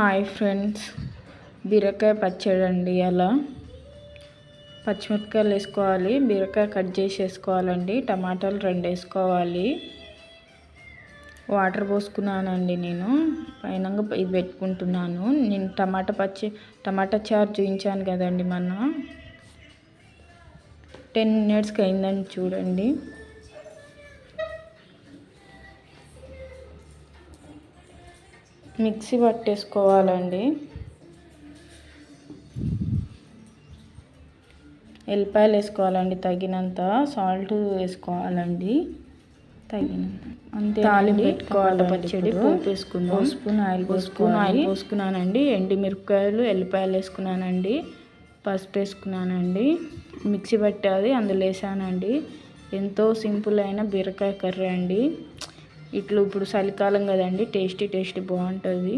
Hi friends, బీరకాయ పచ్చడి అండి. అలా పచ్చిమిరపకాయలు వేసుకోవాలి, బీరకాయ కట్ చేసి వేసుకోవాలండి, టమాటాలు 2 వేసుకోవాలి. వాటర్ పోసుకున్నానండి. నేను పైన ఇది పెట్టుకుంటున్నాను. నేను టమాటా చారు చూపించాను కదండి మొన్న. 10 మినిట్స్కి అయిందని చూడండి. మిక్సీ పట్టేసుకోవాలండి. ఎల్లిపాయలు వేసుకోవాలండి, తగినంత సాల్ట్ వేసుకోవాలండి, తగినంత అంతే. తాలింపు పెట్టుకోవాలి. పచ్చడి పోపు వేసుకుందాం. స్పూన్ ఆయిల్ పోసుకున్నానండి. ఎండుమిరపకాయలు, ఎల్లిపాయలు వేసుకున్నానండి, పసుపు వేసుకున్నానండి, మిక్సీ పట్టేది అందులో వేసానండి. ఎంతో సింపుల్ అయిన బీరకాయ కర్రీ అండి. ఇప్పుడు చలికాలం కదండి, టేస్టీ బాగుంటుంది.